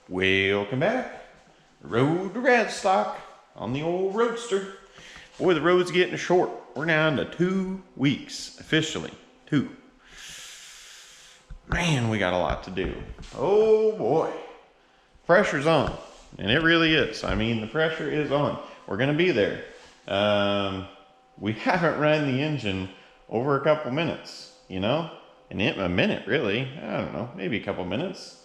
Welcome back. Road to Ratstock on the old roadster. Boy, the road's getting short. We're down to 2 weeks, officially. 2. Man, we got a lot to do. Oh boy. Pressure's on. And it really is. I mean, the pressure is on. We're gonna be there. We haven't run the engine over a couple minutes, you know? And a minute, really. I don't know, maybe a couple minutes.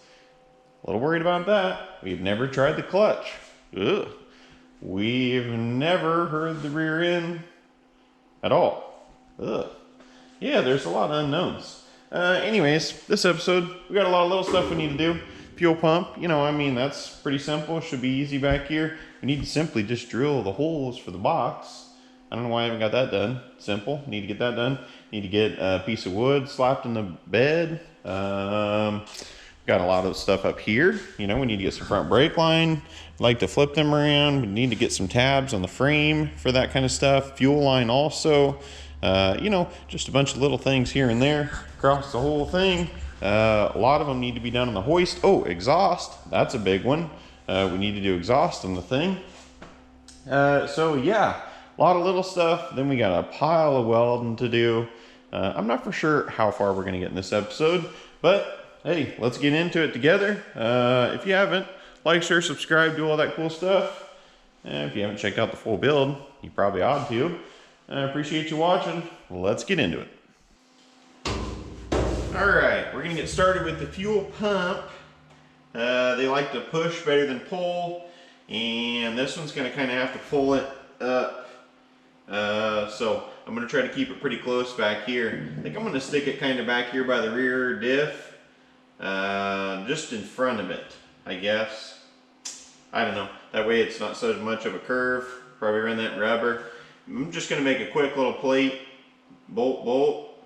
A little worried about that. We've never tried the clutch. Ugh. We've never heard the rear end at all. Ugh. Yeah, there's a lot of unknowns. Anyways, this episode, we got a lot of little stuff we need to do. Fuel pump, you know, I mean, that's pretty simple. Should be easy back here. We need to simply just drill the holes for the box. I don't know why I haven't got that done. Simple, need to get that done. Need to get a piece of wood slapped in the bed. Got a lot of stuff up here. You know, we need to get some front brake line. Like to flip them around. We need to get some tabs on the frame for that kind of stuff. Fuel line also. You know, just a bunch of little things here and there across the whole thing. A lot of them need to be done on the hoist. Oh, exhaust. That's a big one. We need to do exhaust on the thing. So yeah, a lot of little stuff. Then we got a pile of welding to do. I'm not for sure how far we're going to get in this episode, but hey, let's get into it together. If you haven't, like, share, subscribe, do all that cool stuff. If you haven't checked out the full build, you probably ought to. I appreciate you watching. Let's get into it. All right, we're gonna get started with the fuel pump. They like to push better than pull, and this one's gonna kind of have to pull it up. So I'm gonna try to keep it pretty close back here. I think I'm gonna stick it kind of back here by the rear diff. Just in front of it, I guess. I don't know. That way it's not so much of a curve. Probably run that rubber. I'm just going to make a quick little plate, bolt,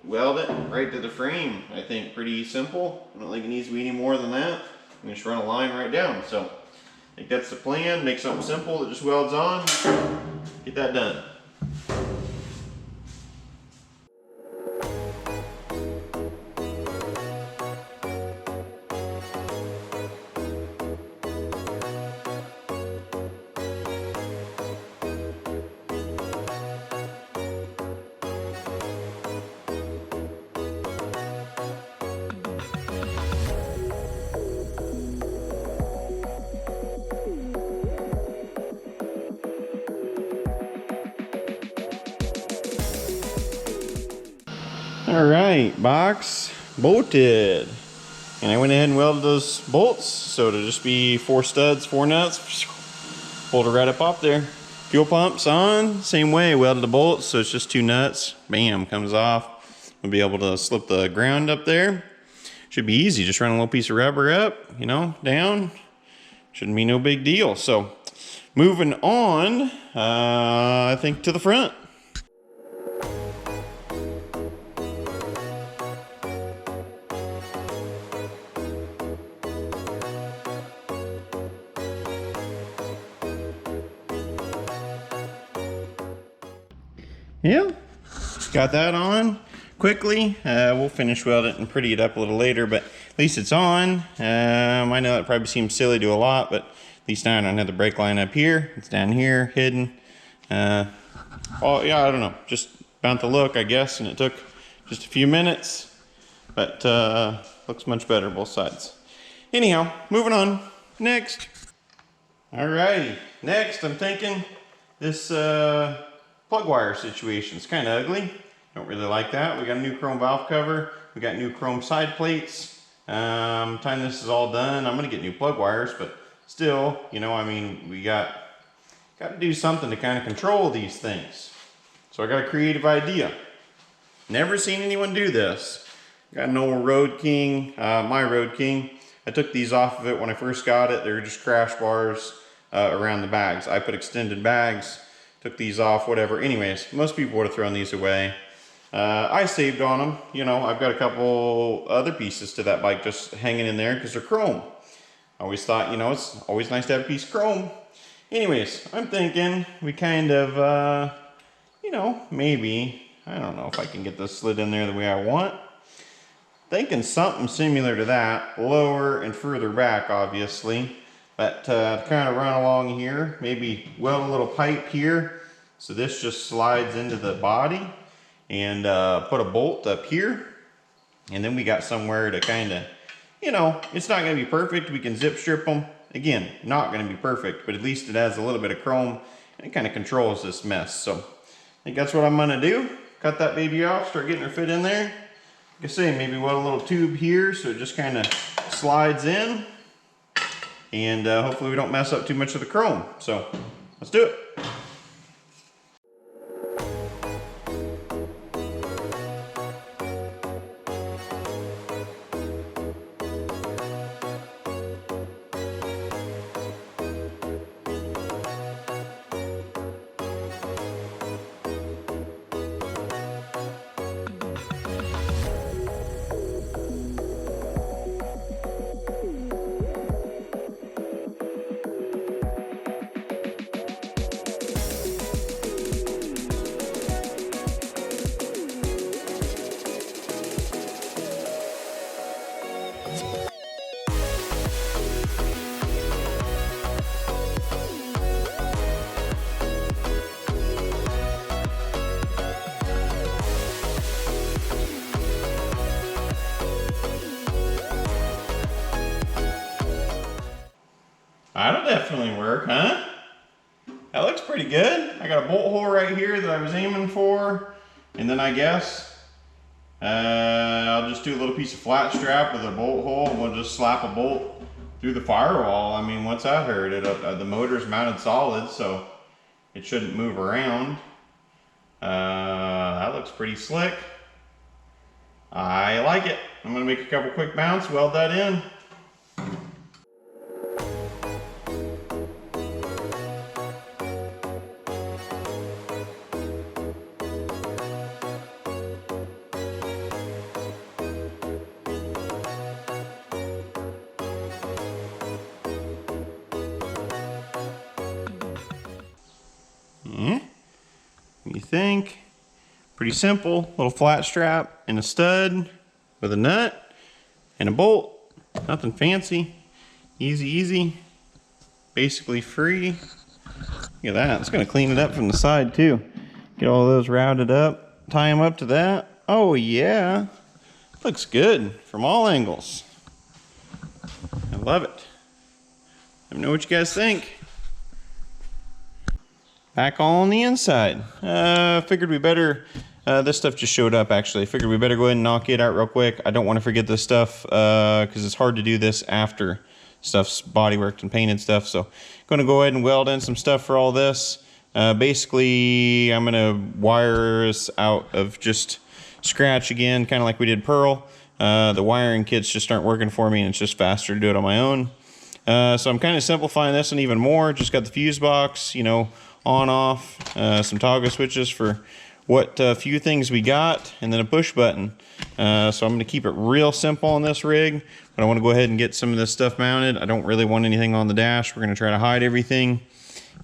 weld it right to the frame. I think pretty simple. I don't think it needs to be any more than that. I'm just run a line right down. So I think that's the plan. Make something simple that just welds on. Get that done. All right, box bolted. And I went ahead and welded those bolts. So it'll just be 4 studs, 4 nuts. Pulled it right up there. Fuel pump's on, same way, welded the bolts. So it's just 2 nuts, bam, comes off. We'll be able to slip the ground up there. Should be easy, just run a little piece of rubber up, you know, down. Shouldn't be no big deal. So moving on, I think to the front. Yeah, got that on quickly. We'll finish weld it and pretty it up a little later, but at least it's on. I know it probably seems silly to a lot, but at least now I don't have the brake line up here. It's down here, hidden. Oh yeah, I don't know, just bound to look, I guess, and it took just a few minutes, but looks much better both sides. Anyhow, moving on. Next. Alrighty, next I'm thinking this plug wire situation. It's kind of ugly. Don't really like that. We got a new chrome valve cover. We got new chrome side plates. Time this is all done, I'm gonna get new plug wires, but still, you know, I mean, we got to do something to kind of control these things. So I got a creative idea. Never seen anyone do this. Got an old Road King, my Road King. I took these off of it when I first got it. They were just crash bars around the bags. I put extended bags. Took these off, whatever. Anyways, most people would have thrown these away. I saved on them. You know, I've got a couple other pieces to that bike just hanging in there because they're chrome. I always thought, you know, it's always nice to have a piece of chrome. Anyways, I'm thinking we kind of, you know, maybe, I don't know if I can get this slid in there the way I want. Thinking something similar to that, lower and further back, obviously. But to kind of run along here, maybe weld a little pipe here. So this just slides into the body, and put a bolt up here. And then we got somewhere to kind of, you know, it's not going to be perfect. We can zip strip them. Again, not going to be perfect, but at least it has a little bit of chrome and it kind of controls this mess. So I think that's what I'm going to do. Cut that baby off, start getting her fit in there. Like I say, maybe weld a little tube here so it just kind of slides in. And hopefully we don't mess up too much of the chrome. So let's do it. That'll definitely work, huh? That looks pretty good. I got a bolt hole right here that I was aiming for. And then I guess I'll just do a little piece of flat strap with a bolt hole, and we'll just slap a bolt through the firewall. I mean, what's that hurt? The motor's mounted solid, so it shouldn't move around. That looks pretty slick. I like it. I'm gonna make a couple quick mounts, weld that in. You think? Pretty simple. Little flat strap and a stud with a nut and a bolt. Nothing fancy. Easy, easy. Basically free. Look at that. It's going to clean it up from the side too. Get all those routed up. Tie them up to that. Oh yeah. Looks good from all angles. I love it. Let me know what you guys think. Back on the inside. Figured we better, this stuff just showed up actually. Figured we better go ahead and knock it out real quick. I don't want to forget this stuff because it's hard to do this after stuff's bodyworked and painted stuff. So going to go ahead and weld in some stuff for all this. Basically, I'm going to wire this out of just scratch again, kind of like we did Pearl. The wiring kits just aren't working for me and it's just faster to do it on my own. So I'm kind of simplifying this one even more. Just got the fuse box, you know, on off, some toggle switches for what few things we got, and then a push button. So I'm going to keep it real simple on this rig, but I want to go ahead and get some of this stuff mounted. I don't really want anything on the dash. We're going to try to hide everything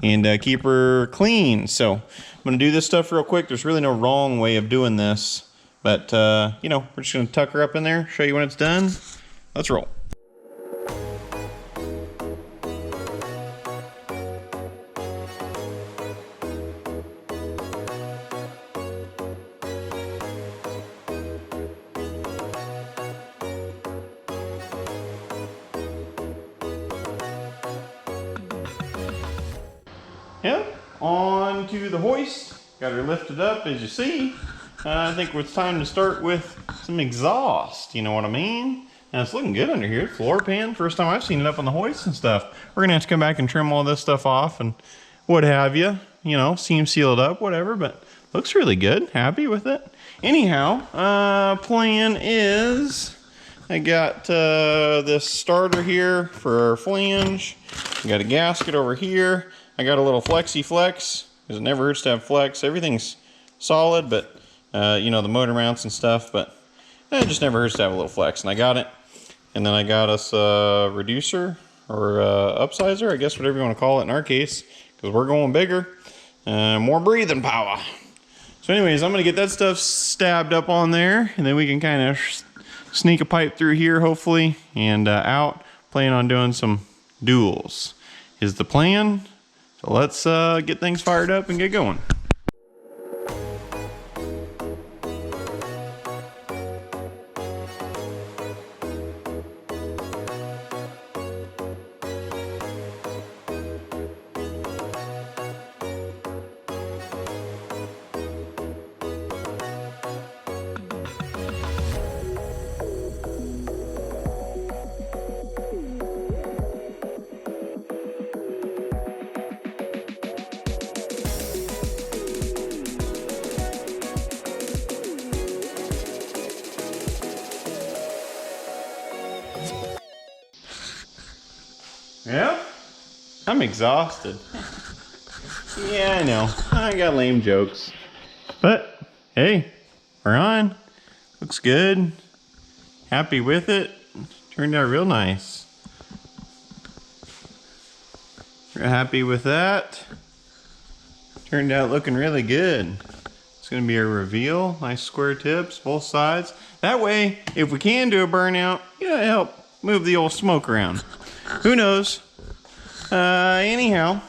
and keep her clean. So I'm going to do this stuff real quick. There's really no wrong way of doing this, but you know, we're just going to tuck her up in there, show you when it's done. Let's roll. Yep, on to the hoist. Got her lifted up as you see. I think it's time to start with some exhaust, you know what I mean? Now it's looking good under here. Floor pan, first time I've seen it up on the hoist and stuff. We're gonna have to come back and trim all this stuff off and what have you. You know, seam sealed up, whatever, but looks really good. Happy with it. Anyhow, plan is I got this starter here for our flange. I got a gasket over here. I got a little flexi flex, because it never hurts to have flex. Everything's solid, but you know, the motor mounts and stuff, but it just never hurts to have a little flex. And I got it. And then I got us a reducer or upsizer, I guess whatever you want to call it in our case, because we're going bigger. More breathing power. So anyways, I'm going to get that stuff stabbed up on there, and then we can kind of sneak a pipe through here, hopefully, and out. Plan on doing some, duals is the plan. So let's get things fired up and get going. Yeah, I'm exhausted. Yeah, I know. I got lame jokes. But, hey, we're on. Looks good. Happy with it. Turned out real nice. We're happy with that. Turned out looking really good. It's gonna be a reveal. Nice square tips, both sides. That way, if we can do a burnout, help move the old smoke around. Who knows? Anyhow,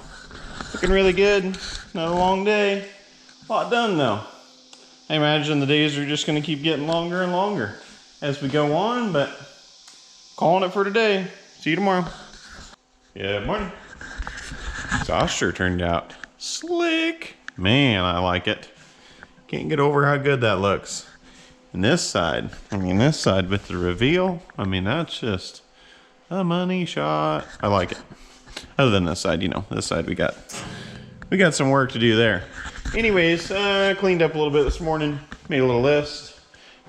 looking really good. Not a long day. A lot done though. I imagine the days are just going to keep getting longer and longer as we go on, but calling it for today. See you tomorrow. Good morning. Exhaust sure turned out slick. Man, I like it. Can't get over how good that looks. And this side, this side with the reveal, that's just a money shot. I like it. Other than this side, this side we got some work to do there. Anyways, cleaned up a little bit this morning, made a little list.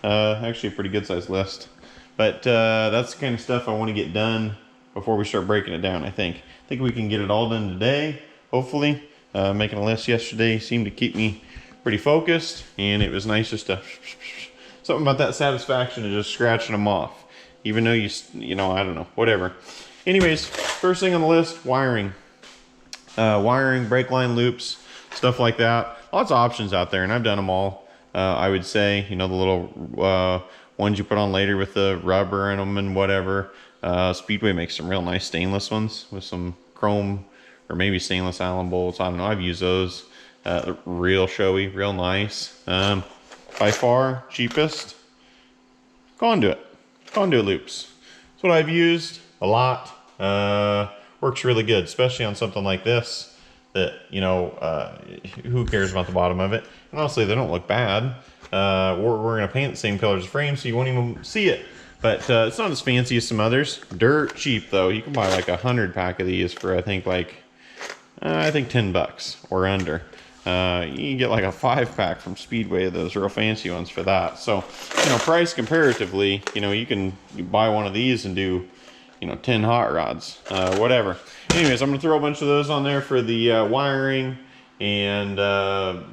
Actually a pretty good sized list. But that's the kind of stuff I want to get done before we start breaking it down, I think. I think we can get it all done today, hopefully. Making a list yesterday seemed to keep me pretty focused, and it was nice just to, something about that satisfaction of just scratching them off. Even though I don't know, whatever. Anyways, first thing on the list, wiring. Wiring, brake line loops, stuff like that. Lots of options out there, and I've done them all. I would say, the little ones you put on later with the rubber in them and whatever. Speedway makes some real nice stainless ones with some chrome or maybe stainless Allen bolts. I don't know, I've used those. Real showy, real nice. By far, cheapest, conduit loops. That's what I've used a lot. Works really good, especially on something like this that, who cares about the bottom of it? And honestly, they don't look bad. We're going to paint the same color as the frame, so you won't even see it. But it's not as fancy as some others. Dirt cheap, though. You can buy like 100 pack of these for, I think, $10 or under. You can get like a 5-pack from Speedway, those real fancy ones for that. So, price comparatively, you buy one of these and do 10 hot rods, whatever. Anyways, I'm gonna throw a bunch of those on there for the wiring and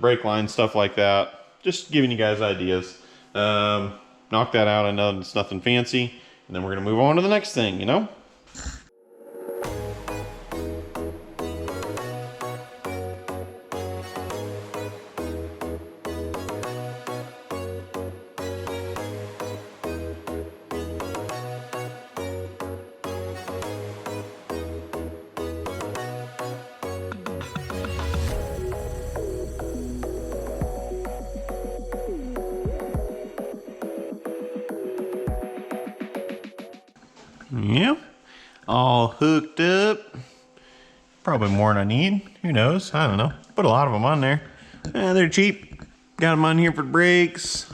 brake line, stuff like that. Just giving you guys ideas. Knock that out. I know it's nothing fancy, and then we're gonna move on to the next thing, Yeah, all hooked up. Probably more than I need. Who knows? I don't know. Put a lot of them on there. They're cheap. Got them on here for brakes.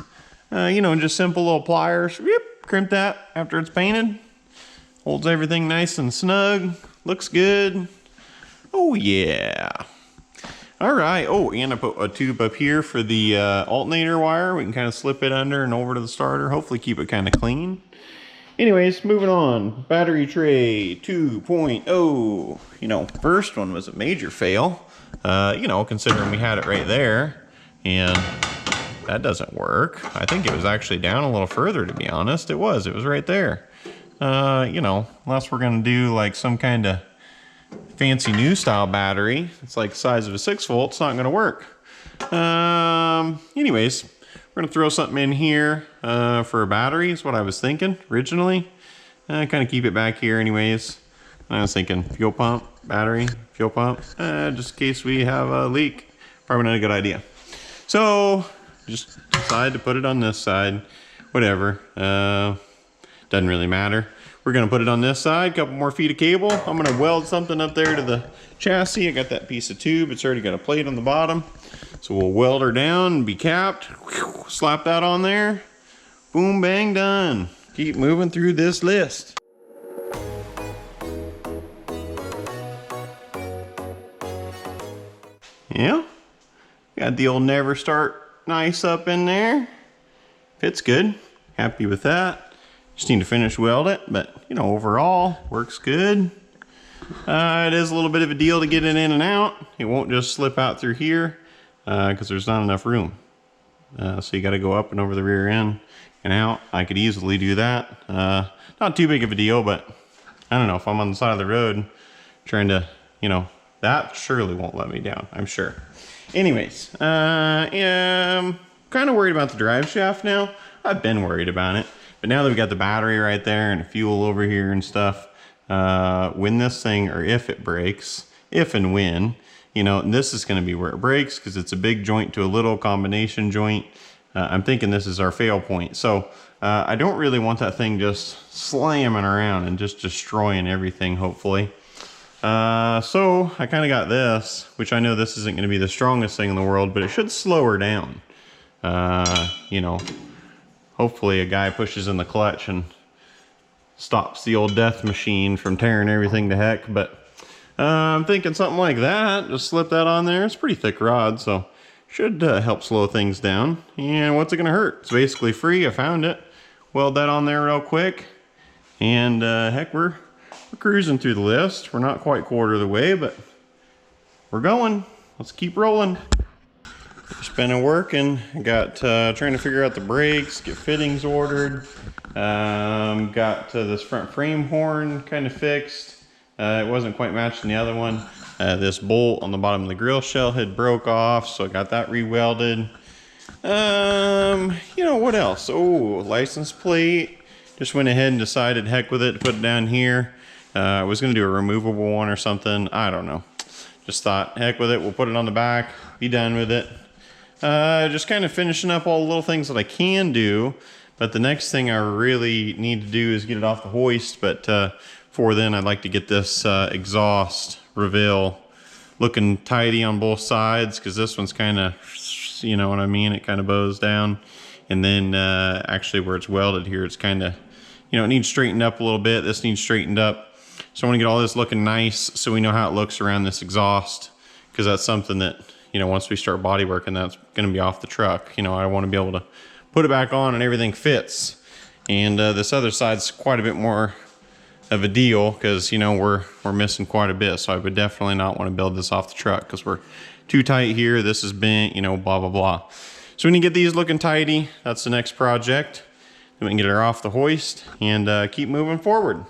Just simple little pliers. Yep, crimp that after it's painted. Holds everything nice and snug. Looks good. Oh yeah. All right. Oh, and I put a tube up here for the alternator wire. We can kind of slip it under and over to the starter. Hopefully keep it kind of clean. Anyways, moving on. Battery tray 2.0. First one was a major fail. Considering we had it right there. And that doesn't work. I think it was actually down a little further, to be honest. It was right there. Unless we're going to do like some kind of fancy new style battery. It's like the size of a 6-volt. It's not going to work. Anyways, we're going to throw something in here for a battery is what I was thinking originally. Kind of keep it back here anyways. And I was thinking fuel pump, battery, fuel pump, just in case we have a leak. Probably not a good idea. So just decide to put it on this side, whatever. Doesn't really matter. We're gonna put it on this side, couple more feet of cable. I'm gonna weld something up there to the chassis. I got that piece of tube. It's already got a plate on the bottom. So we'll weld her down and be capped. Slap that on there. Boom, bang, done. Keep moving through this list. Yeah, got the old never start nice up in there. Fits good. Happy with that. Just need to finish weld it, but you know, overall works good. It is a little bit of a deal to get it in and out. It won't just slip out through here because there's not enough room. So you got to go up and over the rear end and out. I could easily do that. Not too big of a deal, but I don't know, if I'm on the side of the road trying to, you know, that surely won't let me down, I'm sure. Anyways, yeah, I'm kind of worried about the drive shaft now. I've been worried about it. But now that we got the battery right there and the fuel over here and stuff, when this thing, or if it breaks, if and when, you know, this is going to be where it breaks because it's a big joint to a little combination joint. I'm thinking this is our fail point. So I don't really want that thing just slamming around and just destroying everything, hopefully. So I kind of got this, which I know this isn't going to be the strongest thing in the world, but it should slow her down. You know, hopefully a guy pushes in the clutch and stops the old death machine from tearing everything to heck. But I'm thinking something like that. Just slip that on there. It's a pretty thick rod, so should help slow things down. And what's it gonna hurt? It's basically free. I found it. Weld that on there real quick. And heck, we're cruising through the list. We're not quite quarter of the way, but we're going. Let's keep rolling. Just been working. Got trying to figure out the brakes, get fittings ordered. Got this front frame horn kind of fixed. It wasn't quite matching the other one. This bolt on the bottom of the grill shell had broke off, so I got that re-welded. You know, what else? Oh, license plate. Just went ahead and decided, heck with it, to put it down here. I was gonna do a removable one or something. I don't know. Just thought, heck with it, we'll put it on the back, be done with it. Just kind of finishing up all the little things that I can do, but the next thing I really need to do is get it off the hoist. But for then, I'd like to get this exhaust reveal looking tidy on both sides, because this one's kind of, you know what I mean, it kind of bows down. And then actually where it's welded here, it's kind of, you know, it needs straightened up a little bit. This needs straightened up. So I want to get all this looking nice so we know how it looks around this exhaust, because that's something that, you know, once we start body working, that's going to be off the truck. You know, I want to be able to put it back on and everything fits. And this other side's quite a bit more of a deal, because, you know, we're missing quite a bit. So I would definitely not want to build this off the truck because we're too tight here. This is bent, you know, blah, blah, blah. So when you get these looking tidy, that's the next project. Then we can get her off the hoist and keep moving forward.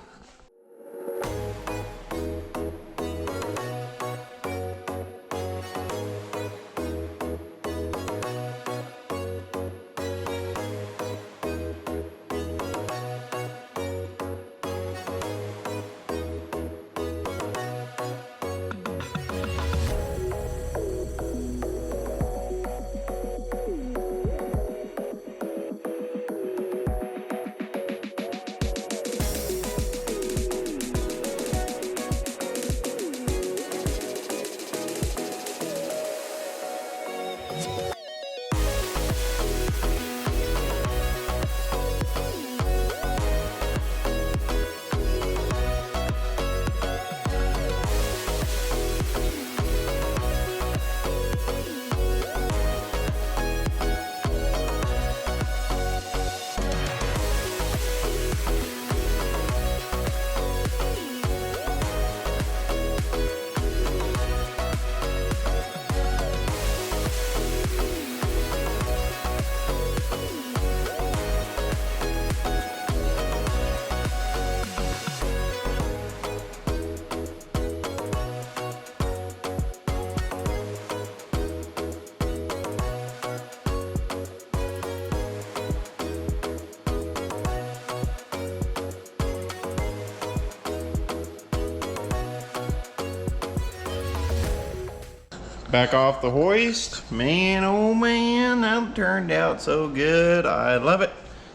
back off the hoist. Man, oh man, that turned out so good. I love it.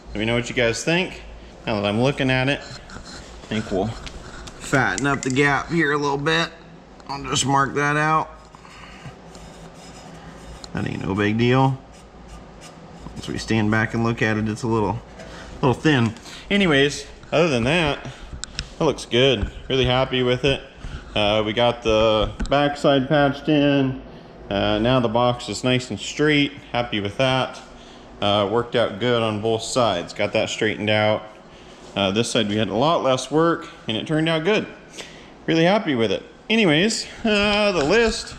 Let me know what you guys think. Now that I'm looking at it, I think we'll fatten up the gap here a little bit. I'll just mark that out. That ain't no big deal. Once we stand back and look at it, it's a little thin. Anyways, other than that, it looks good. Really happy with it. We got the backside patched in. Now the box is nice and straight. Happy with that. Worked out good on both sides. Got that straightened out. This side we had a lot less work and it turned out good. Really happy with it. Anyways, the list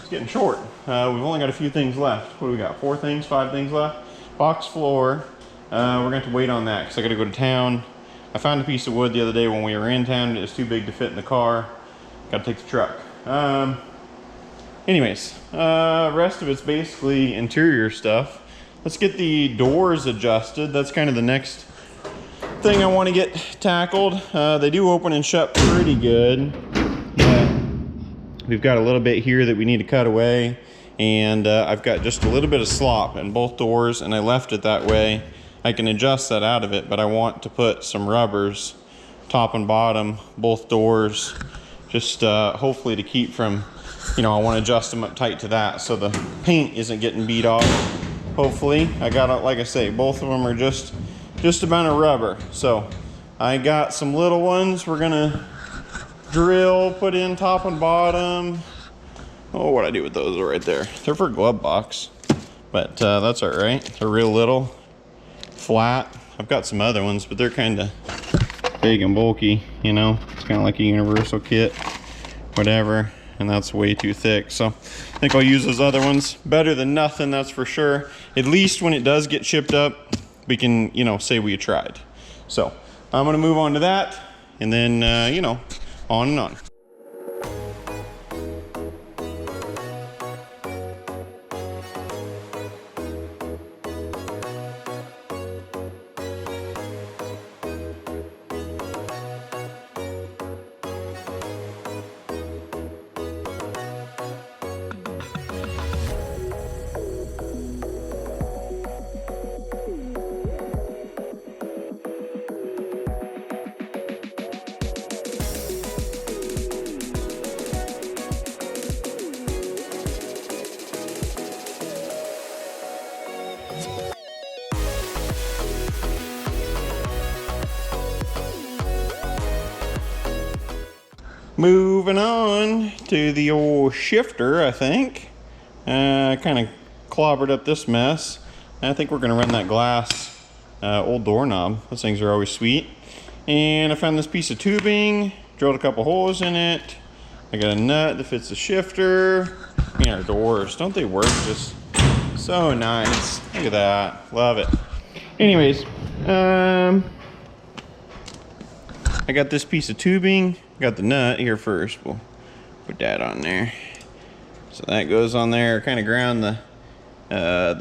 is getting short. We've only got a few things left. What do we got? 4 things, 5 things left? Box floor. We're gonna have to wait on that because I gotta go to town. I found a piece of wood the other day when we were in town. It was too big to fit in the car. Gotta take the truck. Anyways, rest of it's basically interior stuff. Let's get the doors adjusted. That's kind of the next thing I want to get tackled. They do open and shut pretty good. But we've got a little bit here that we need to cut away. And I've got just a little bit of slop in both doors and I left it that way. I can adjust that out of it, but I want to put some rubbers, top and bottom, both doors, just hopefully to keep from, you know, I want to adjust them up tight to that so the paint isn't getting beat off. Hopefully, I got it, like I say, both of them are just about a rubber. So I got some little ones we're gonna drill, put in top and bottom. Oh, what I do with those are right there. They're for a glove box, but that's all right. They're real little, flat. I've got some other ones, but they're kind of big and bulky, you know. It's kind of like a universal kit, whatever, and that's way too thick. So I think I'll use those other ones. Better than nothing, that's for sure. At least when it does get shipped up, we can, you know, say we tried. So I'm gonna move on to that, and then, you know, on and on. Moving on to the old shifter, I think. Kind of clobbered up this mess. I think we're gonna run that glass old doorknob. Those things are always sweet. And I found this piece of tubing, drilled a couple holes in it. I got a nut that fits the shifter. Man, our doors, don't they work just so nice? Look at that, love it. Anyways, I got this piece of tubing. Got the nut here first. We'll put that on there. So that goes on there. Kind of ground the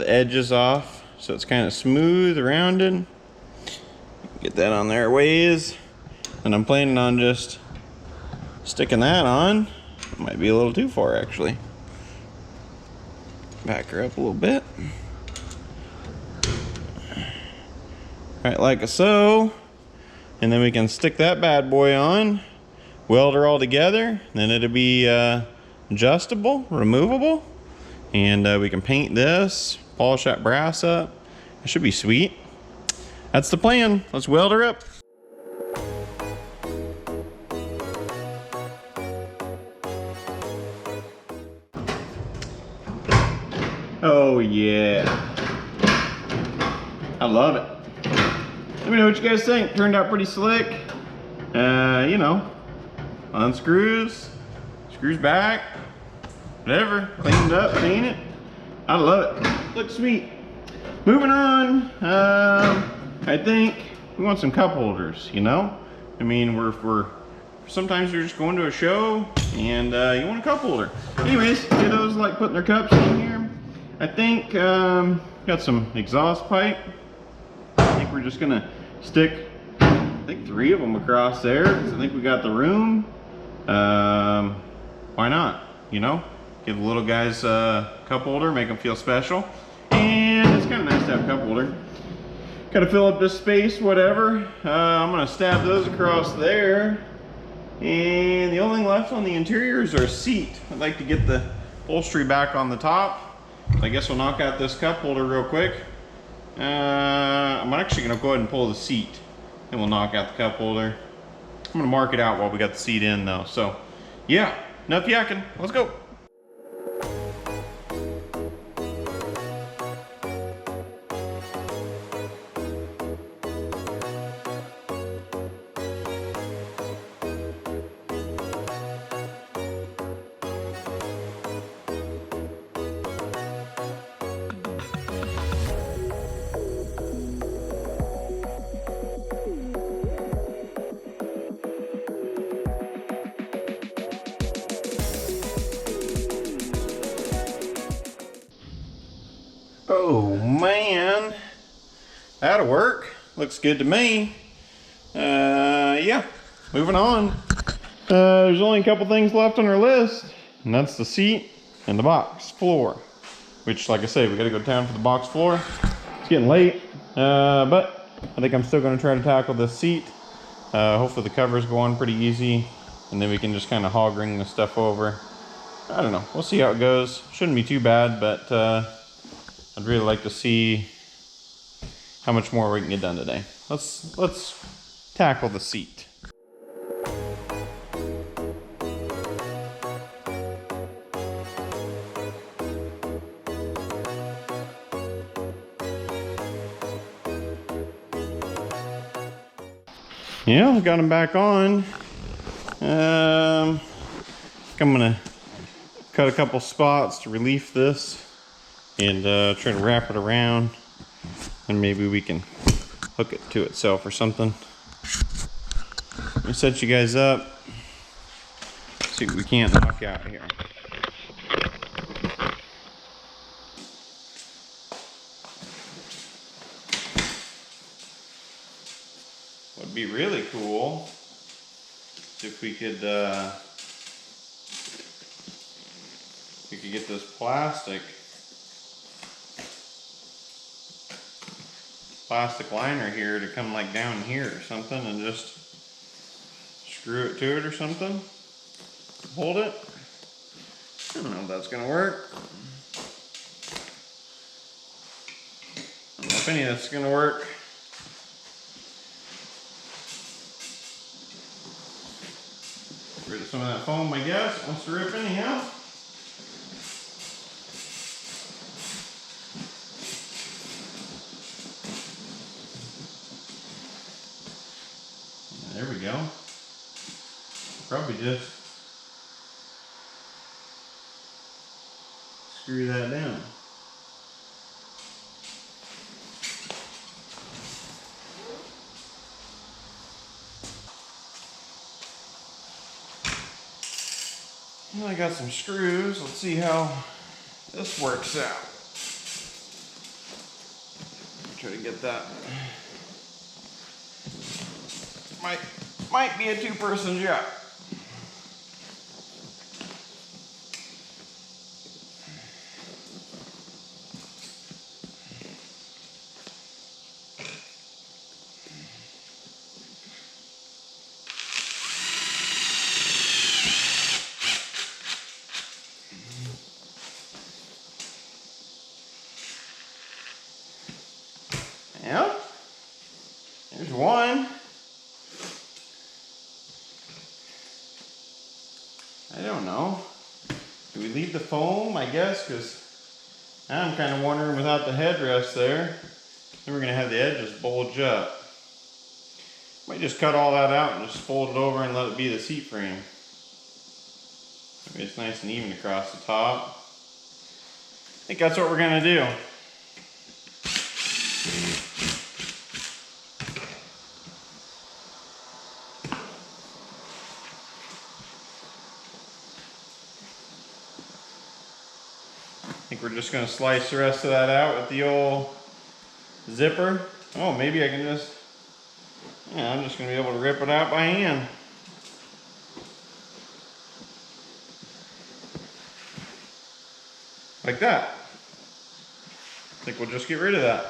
edges off so it's kind of smooth, rounded. Get that on there ways. And I'm planning on just sticking that on. Might be a little too far actually. Back her up a little bit. Right, like so. And then we can stick that bad boy on. Weld her all together, then it'll be adjustable, removable, and we can paint this, polish that brass up. It should be sweet. That's the plan. Let's weld her up. Oh yeah, I love it. Let me know what you guys think. Turned out pretty slick. You know, unscrews, screws back, whatever, cleaned up, paint it. I love it. Looks sweet. Moving on, I think we want some cup holders, you know? I mean, we're sometimes you're just going to a show and you want a cup holder. Anyways, kiddos like putting their cups in here. I think, got some exhaust pipe. I think we're just gonna stick, I think 3 of them across there, because I think we got the room. Why not, you know? Give the little guys a cup holder, make them feel special. And it's kind of nice to have a cup holder. Gotta fill up this space, whatever. I'm gonna stab those across there. And the only thing left on the interior is our seat. I'd like to get the upholstery back on the top. I guess we'll knock out this cup holder real quick. I'm actually gonna go ahead and pull the seat, and we'll knock out the cup holder. I'm gonna mark it out while we got the seat in though. So yeah, enough yakking, let's go. Oh man, that'll work. Looks good to me. Yeah, moving on. There's only a couple things left on our list, and that's the seat and the box floor. Which, like I say, we gotta go to town for the box floor. It's getting late, but I think I'm still gonna try to tackle this seat. Hopefully the covers go on pretty easy, and then we can just kind of hog ring the stuff over. I don't know, we'll see how it goes. Shouldn't be too bad, but I'd really like to see how much more we can get done today. Let's tackle the seat. Yeah, got them back on. I'm gonna cut a couple spots to relief this and try to wrap it around, and maybe we can hook it to itself or something. Let me set you guys up, see what we can't knock out here. What'd be really cool if we could get this plastic liner here to come like down here or something, and just screw it to it or something. Hold it. I don't know if that's gonna work. I don't know if any of that's gonna work. Get rid of some of that foam, I guess. Wants to rip anyhow. There we go. Probably just screw that down. Well, I got some screws. Let's see how this works out. Try to get that. Might be a two-person job. Yeah, there's one. I don't know. Do we leave the foam, I guess, because now I'm kind of wondering without the headrest there, then we're going to have the edges bulge up. Might just cut all that out and just fold it over and let it be the seat frame. Maybe it's nice and even across the top. I think that's what we're going to do. I think we're just going to slice the rest of that out with the old zipper. Oh, maybe I can just, yeah, I'm just going to be able to rip it out by hand. like that. I think we'll just get rid of that.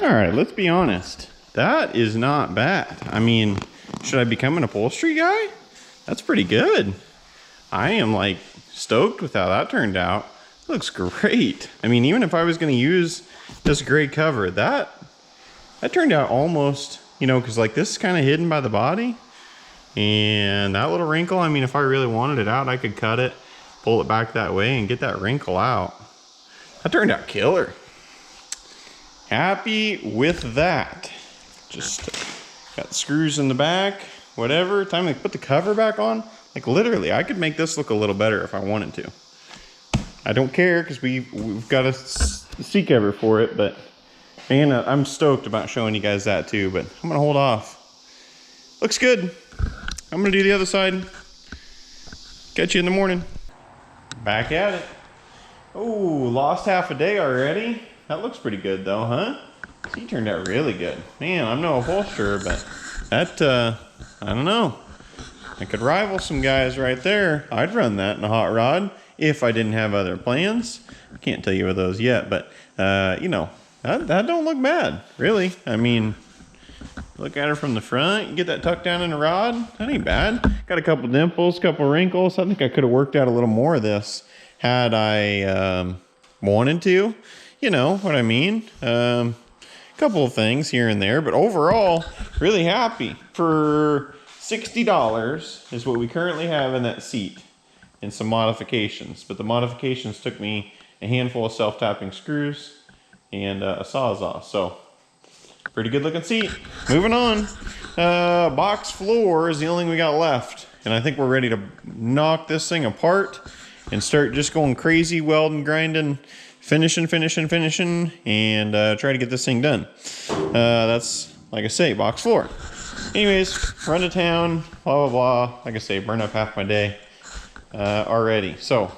All right, let's be honest. That is not bad. I mean, should I become an upholstery guy? That's pretty good. I am like stoked with how that turned out. It looks great. I mean, even if I was gonna use this gray cover, that turned out almost, you know, cause like this is kind of hidden by the body. And that little wrinkle, I mean, if I really wanted it out, I could cut it, pull it back that way and get that wrinkle out. That turned out killer. Happy with that. Just got screws in the back, whatever. Time to put the cover back on. Like literally, I could make this look a little better if I wanted to. I don't care because we've got a seat cover for it, but man, I'm stoked about showing you guys that too, but I'm gonna hold off. Looks good. I'm gonna do the other side. Catch you in the morning. Back at it. Oh, lost half a day already. That looks pretty good though, huh? He turned out really good. Man, I'm no upholsterer, but that, I don't know. I could rival some guys right there. I'd run that in a hot rod if I didn't have other plans. I can't tell you of those yet, but, you know, that don't look bad, really. I mean, look at her from the front, you get that tucked down in the rod, that ain't bad. Got a couple dimples, couple wrinkles. I think I could have worked out a little more of this had I wanted to. You know what I mean? Couple of things here and there, but overall, really happy. For $60 is what we currently have in that seat and some modifications. But the modifications took me a handful of self-tapping screws and a Sawzall. So, pretty good looking seat. Moving on. Box floor is the only thing we got left. And I think we're ready to knock this thing apart and start just going crazy, welding, grinding, finishing, and try to get this thing done. That's, like I say, box floor. Anyways, run to town, blah, blah, blah. Like I say, burn up half my day already. So,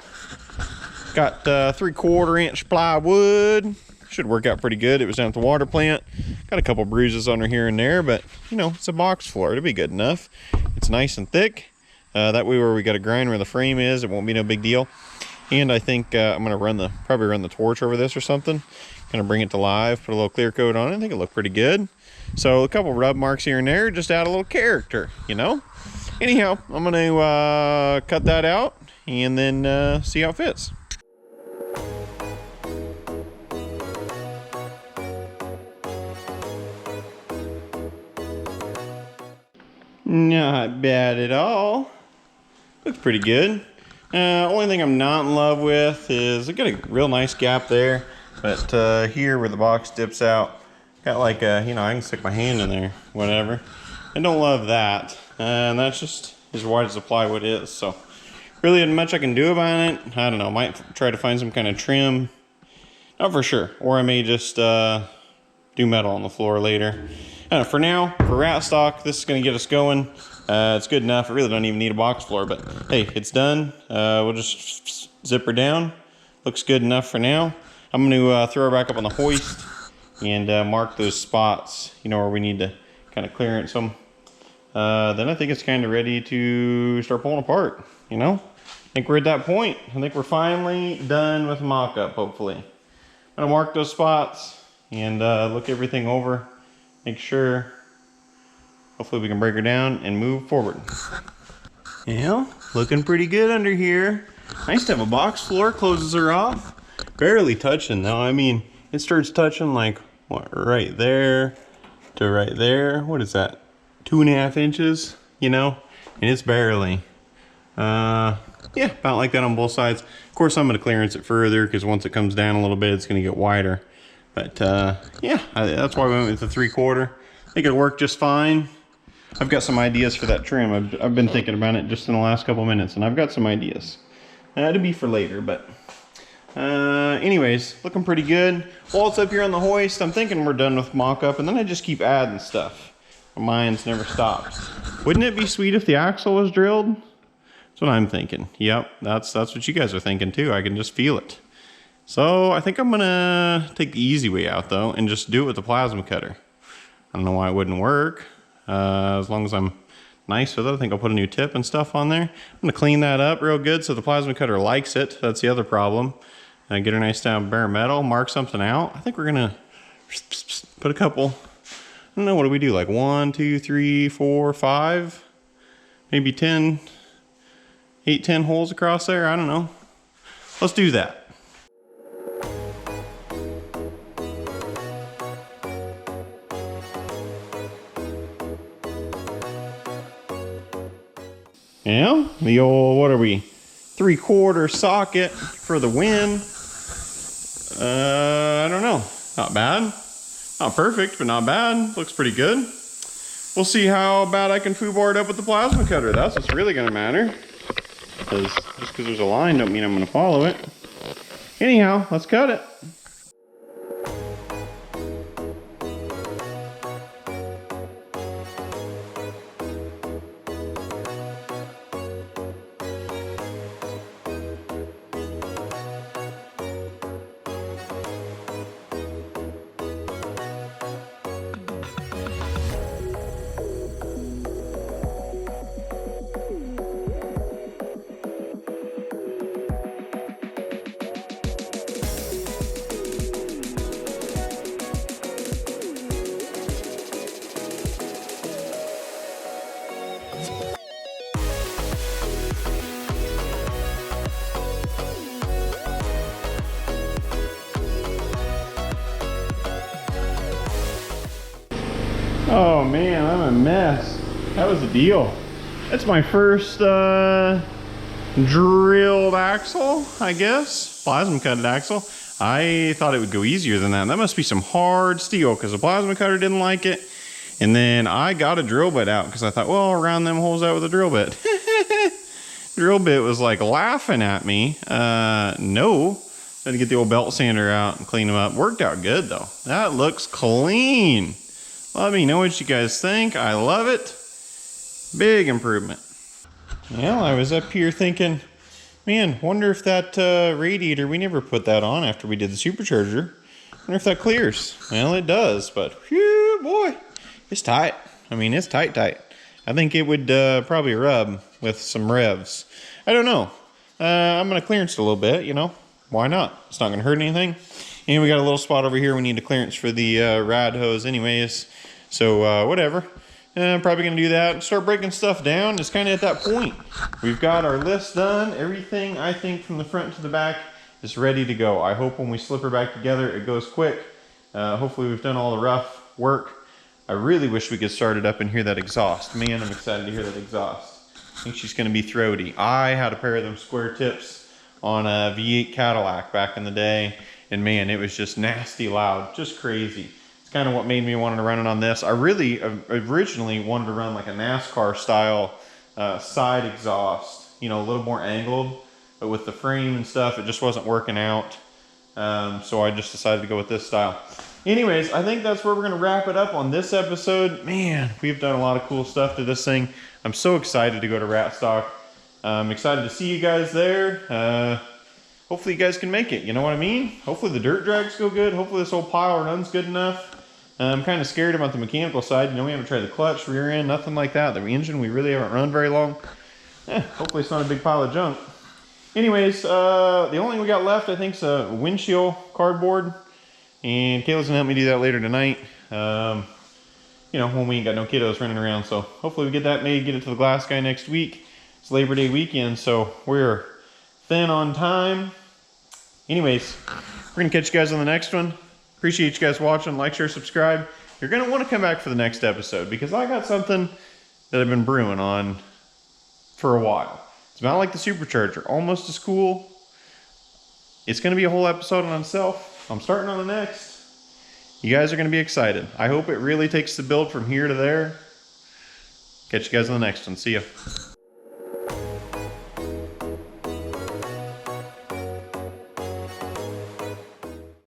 got 3/4 inch plywood. Should work out pretty good. It was down at the water plant. Got a couple bruises under here and there, but, you know, it's a box floor. It'll be good enough. It's nice and thick. That way where we got a grind where the frame is, it won't be no big deal. And I think I'm gonna probably run the torch over this or something. Kind of bring it to life, put a little clear coat on it. I think it looked pretty good. So a couple rub marks here and there, just add a little character, you know? Anyhow, I'm gonna cut that out and then see how it fits. Not bad at all. Looks pretty good. Only thing I'm not in love with is I got a real nice gap there, but here where the box dips out, got like a, you know, I can stick my hand in there, whatever. I don't love that, and that's just as wide as the plywood is, so really not much I can do about it. I don't know, might try to find some kind of trim, not for sure, or I may just do metal on the floor later. For now, for Ratstock, this is going to get us going. It's good enough. I really don't even need a box floor, but hey, it's done. We'll just zip her down. Looks good enough for now. I'm going to throw her back up on the hoist and mark those spots, you know, where we need to kind of clearance them. Then I think it's kind of ready to start pulling apart, you know? I think we're at that point. I think we're finally done with mock-up, hopefully. I'm going to mark those spots and look everything over, make sure. Hopefully we can break her down and move forward. Yeah, looking pretty good under here. Nice to have a box floor, closes her off. Barely touching though. I mean, it starts touching like, what, right there to right there. What is that? 2.5 inches, you know? And it's barely. Yeah, about like that on both sides. Of course, I'm gonna clearance it further because once it comes down a little bit, it's gonna get wider. But yeah, that's why we went with the 3/4. I think it'll work just fine. I've got some ideas for that trim. I've been thinking about it just in the last couple minutes, and I've got some ideas. To be for later, but Anyways, looking pretty good. While it's up here on the hoist, I'm thinking we're done with mock-up, and then I just keep adding stuff. My mind's never stops. Wouldn't it be sweet if the axle was drilled? That's what I'm thinking. Yep, that's what you guys are thinking too. I can just feel it. So I think I'm gonna take the easy way out though, and just do it with the plasma cutter. I don't know why it wouldn't work. As long as I'm nice with it, I think I'll put a new tip and stuff on there. I'm gonna clean that up real good so the plasma cutter likes it. That's the other problem. Get her nice down bare metal, mark something out. I think we're gonna put a couple, I don't know, what do we do? Like 1, 2, 3, 4, 5, maybe 10, 8, 10 holes across there. I don't know. Let's do that. Yeah, the old, what are we, 3/4 socket for the win. I don't know, not bad. Not perfect, but not bad. Looks pretty good. We'll see how bad I can foobar it up with the plasma cutter. That's what's really gonna matter. Just because there's a line don't mean I'm gonna follow it. Anyhow, let's cut it. Oh man, I'm a mess. That was the deal. That's my first drilled axle, I guess. Plasma cutted axle. I thought it would go easier than that. That must be some hard steel because the plasma cutter didn't like it. And then I got a drill bit out because I thought, well, I'll round them holes out with a drill bit. Drill bit was like laughing at me. No. Had to get the old belt sander out and clean them up. Worked out good though. That looks clean. Let me know what you guys think. I love it. Big improvement. Well, I was up here thinking, man, wonder if that radiator, we never put that on after we did the supercharger. Wonder if that clears. Well, it does, but whew, boy, it's tight. I mean, it's tight. I think it would probably rub with some revs. I don't know. I'm gonna clearance it a little bit, you know. Why not? It's not gonna hurt anything. And we got a little spot over here we need to clearance for the rad hose anyways. So whatever. I'm probably gonna do that and start breaking stuff down. It's kind of at that point. We've got our list done. Everything I think from the front to the back is ready to go. I hope when we slip her back together, it goes quick. Hopefully we've done all the rough work. I really wish we could start it up and hear that exhaust. Man, I'm excited to hear that exhaust. I think she's gonna be throaty. I had a pair of them square tips on a V8 Cadillac back in the day. And man, it was just nasty loud, just crazy. It's kind of what made me want to run it on this. I really originally wanted to run like a NASCAR style side exhaust, you know, a little more angled, but with the frame and stuff, it just wasn't working out. So I just decided to go with this style. Anyways, I think that's where we're gonna wrap it up on this episode. Man, we've done a lot of cool stuff to this thing. I'm so excited to go to Ratstock. I'm excited to see you guys there. Hopefully you guys can make it, you know what I mean? Hopefully the dirt drags go good. Hopefully this whole pile runs good enough. I'm kind of scared about the mechanical side. You know, we haven't tried the clutch, rear end, nothing like that. The engine, we really haven't run very long. Hopefully it's not a big pile of junk. Anyways, the only thing we got left, I think, is a windshield cardboard. And Kayla's gonna help me do that later tonight. You know, when we ain't got no kiddos running around. So hopefully we get that made, get it to the glass guy next week. It's Labor Day weekend, so we're thin on time. Anyways, we're gonna catch you guys on the next one. Appreciate you guys watching. Like, share, subscribe. You're gonna want to come back for the next episode because I got something that I've been brewing on for a while. It's not like the supercharger, almost as cool. It's gonna be a whole episode on itself. I'm starting on the next. You guys are gonna be excited. I hope it really takes the build from here to there. Catch you guys on the next one. See ya.